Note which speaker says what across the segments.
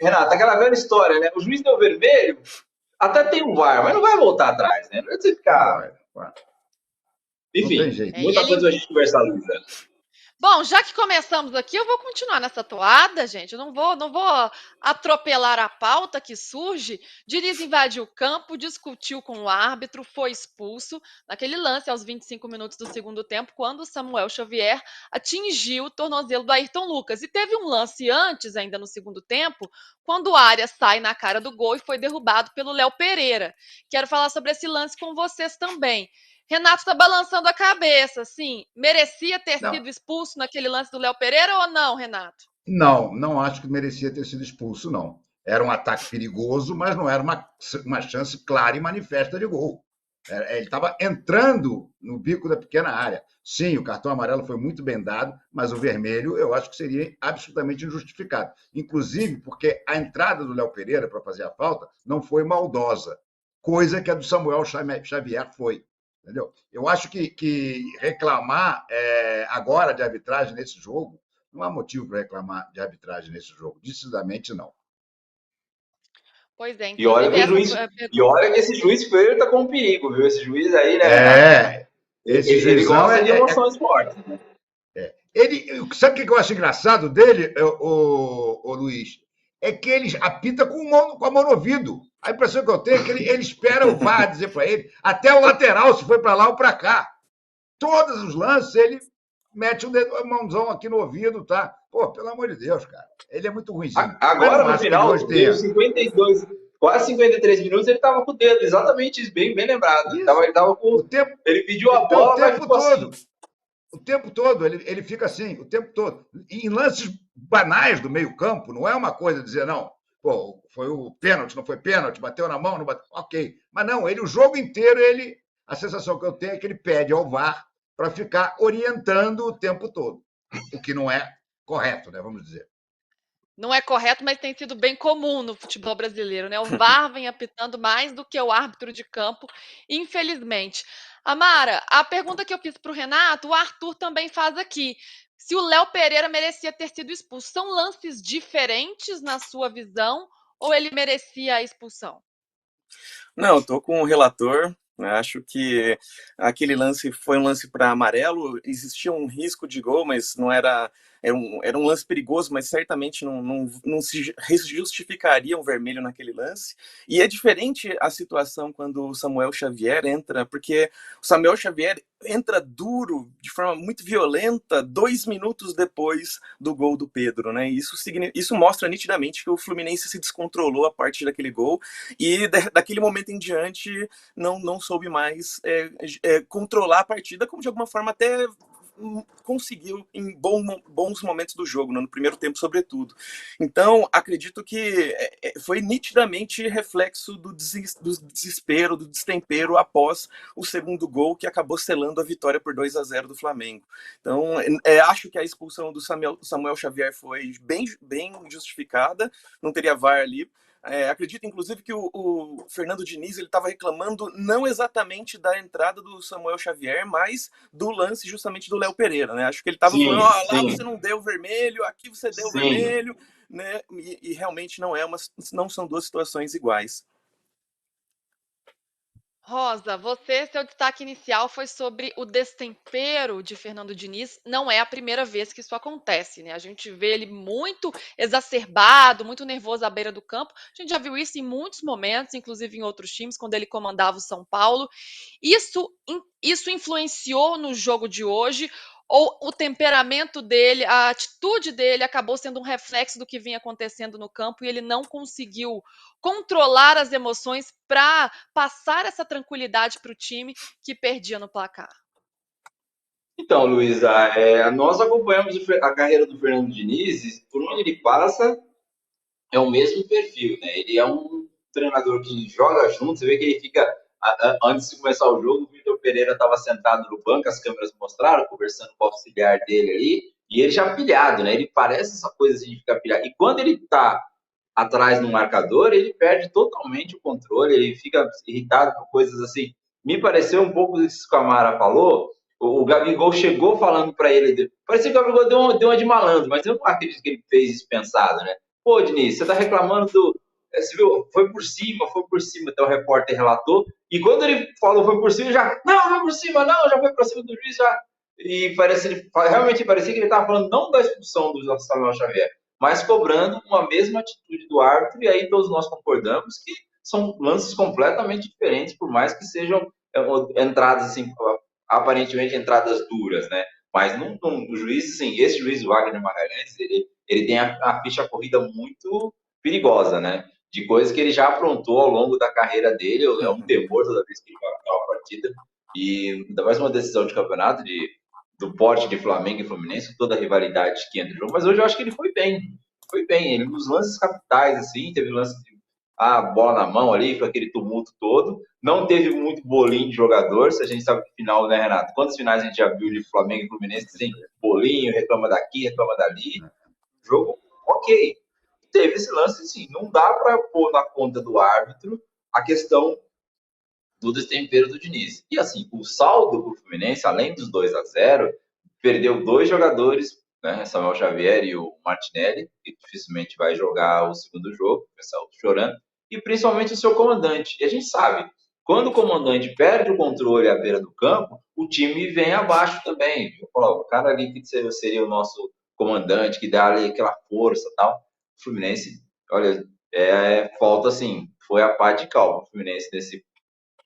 Speaker 1: Renato, aquela velha história, né? O juiz deu vermelho, até tem um VAR, mas não vai voltar atrás, né? Não é você ficar.
Speaker 2: Não tem
Speaker 1: Enfim,
Speaker 2: jeito.
Speaker 1: muita coisa a gente conversar, Luísa.
Speaker 3: Bom, já que começamos aqui, eu vou continuar nessa toada, gente. Eu não vou atropelar a pauta que surge. Diniz invadiu o campo, discutiu com o árbitro, foi expulso naquele lance aos 25 minutos do segundo tempo, quando o Samuel Xavier atingiu o tornozelo do Ayrton Lucas. E teve um lance antes, ainda no segundo tempo, quando o Arias sai na cara do gol e foi derrubado pelo Léo Pereira. Quero falar sobre esse lance com vocês também. Renato está balançando a cabeça, assim, merecia ter sido expulso naquele lance do Léo Pereira ou não, Renato?
Speaker 2: Não acho que merecia ter sido expulso, não. Era um ataque perigoso, mas não era uma chance clara e manifesta de gol. Ele estava entrando no bico da pequena área. Sim, o cartão amarelo foi muito bem dado, mas o vermelho eu acho que seria absolutamente injustificado. Inclusive porque a entrada do Léo Pereira para fazer a falta não foi maldosa, coisa que a do Samuel Xavier foi. Entendeu? Eu acho que reclamar agora de arbitragem nesse jogo, não há motivo para reclamar de arbitragem nesse jogo, decididamente não.
Speaker 3: Pois é,
Speaker 1: E olha
Speaker 3: inclusive
Speaker 1: que esse juiz Freire tá com um perigo, viu? Esse juiz aí, né? Ele gosta de emoções fortes, né?
Speaker 2: Sabe o que eu acho engraçado dele, o Luiz? É que ele apita com a mão no ouvido. A impressão que eu tenho é que ele espera o VAR dizer para ele, até o lateral, se foi para lá ou para cá. Todos os lances, ele mete a mãozão aqui no ouvido, tá? Pô, pelo amor de Deus, cara. Ele é muito ruimzinho.
Speaker 1: Agora, no final, deu 52, quase 53 minutos, ele tava com o dedo, exatamente isso, bem lembrado. Ele tava com ele pediu a bola, mas ficou assim.
Speaker 2: O tempo todo, ele fica assim, o tempo todo. Em lances banais do meio-campo, não é uma coisa dizer, não, pô, foi o pênalti, não foi pênalti, bateu na mão, não bateu. Ok. Mas não, o jogo inteiro, a sensação que eu tenho é que ele pede ao VAR para ficar orientando o tempo todo. O que não é correto, né? Vamos dizer.
Speaker 3: Não é correto, mas tem sido bem comum no futebol brasileiro, né? O VAR vem apitando mais do que o árbitro de campo, infelizmente. Amara, a pergunta que eu fiz para o Renato, o Arthur também faz aqui. Se o Léo Pereira merecia ter sido expulso, são lances diferentes na sua visão ou ele merecia a expulsão?
Speaker 4: Não, eu tô com o relator. Acho que aquele lance foi um lance para amarelo. Existia um risco de gol, mas não era. Era um lance perigoso, mas certamente não se justificaria um vermelho naquele lance. E é diferente a situação quando o Samuel Xavier entra, porque o Samuel Xavier entra duro, de forma muito violenta, 2 minutos depois do gol do Pedro, né? Isso mostra nitidamente que o Fluminense se descontrolou a partir daquele gol e daquele momento em diante não soube mais controlar a partida, como de alguma forma até conseguiu em bons momentos do jogo, né? No primeiro tempo sobretudo. Então, acredito que foi nitidamente reflexo do desespero, do destempero após o segundo gol, que acabou selando a vitória por 2-0 do Flamengo. Então, acho que a expulsão do Samuel Xavier foi bem justificada, não teria VAR ali. Acredito, inclusive, que o Fernando Diniz estava reclamando não exatamente da entrada do Samuel Xavier, mas do lance justamente do Léo Pereira, né? Acho que ele estava falando, lá você não deu vermelho, aqui você deu vermelho, né? E realmente não são duas situações iguais.
Speaker 3: Rosa, seu destaque inicial foi sobre o destempero de Fernando Diniz. Não é a primeira vez que isso acontece, né? A gente vê ele muito exacerbado, muito nervoso à beira do campo. A gente já viu isso em muitos momentos, inclusive em outros times, quando ele comandava o São Paulo. Isso influenciou no jogo de hoje? Ou o temperamento dele, a atitude dele acabou sendo um reflexo do que vinha acontecendo no campo e ele não conseguiu controlar as emoções para passar essa tranquilidade para o time que perdia no placar?
Speaker 1: Então, Luísa, nós acompanhamos a carreira do Fernando Diniz e por onde ele passa é o mesmo perfil, né? Ele é um treinador que joga junto, você vê que ele fica, antes de começar o jogo, o Vitor Pereira estava sentado no banco, as câmeras mostraram, conversando com o auxiliar dele ali, e ele já pilhado, né? Ele parece essa coisa assim de ficar pilhado. E quando ele está atrás no marcador, ele perde totalmente o controle, ele fica irritado com coisas assim. Me pareceu um pouco isso que a Mara falou. O Gabigol chegou falando para ele, parecia que o Gabigol deu uma de malandro, mas eu não acredito que ele fez isso pensado, né? Pô, Diniz, você tá reclamando do. Você viu, foi por cima, até o repórter relatou. E quando ele falou foi por cima, já. Não, foi por cima, não, já foi pra cima do juiz, já. E realmente parecia que ele estava falando não da expulsão do Samuel Xavier, mas cobrando uma mesma atitude do árbitro, e aí todos nós concordamos que são lances completamente diferentes, por mais que sejam entradas, assim, aparentemente entradas duras, né? Mas o juiz, assim, esse juiz Wagner Magalhães, ele tem a ficha corrida muito perigosa, né? De coisas que ele já aprontou ao longo da carreira dele, é um temor toda vez que ele vai uma partida, e ainda mais uma decisão de campeonato do porte de Flamengo e Fluminense, toda a rivalidade que entra no jogo, mas hoje eu acho que ele foi bem. Foi bem. Ele, nos lances capitais, assim, teve lance de bola na mão ali, foi aquele tumulto todo. Não teve muito bolinho de jogador, se a gente sabe que final, né, Renato? Quantas finais a gente já viu de Flamengo e Fluminense sem bolinho, reclama daqui, reclama dali. Jogo, ok. Teve esse lance, assim, não dá para pôr na conta do árbitro a questão do destempero do Diniz. E assim, o saldo para o Fluminense, além dos 2-0, perdeu dois jogadores, né, Samuel Xavier e o Martinelli, que dificilmente vai jogar o segundo jogo, o pessoal chorando, e principalmente o seu comandante. E a gente sabe, quando o comandante perde o controle à beira do campo, o time vem abaixo também. O cara ali que seria o nosso comandante, que dá ali aquela força e tal. O Fluminense, olha, falta assim, foi a pá de cal o Fluminense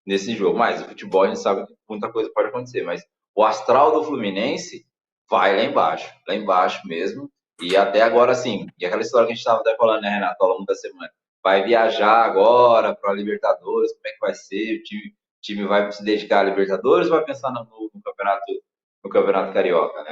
Speaker 1: nesse jogo. Mas o futebol a gente sabe que muita coisa pode acontecer, mas o astral do Fluminense vai lá embaixo mesmo. E até agora, sim, e aquela história que a gente estava até falando, né, Renato, ao longo da semana. Vai viajar agora para a Libertadores, como é que vai ser? O time vai se dedicar à Libertadores ou vai pensar no campeonato Carioca, né?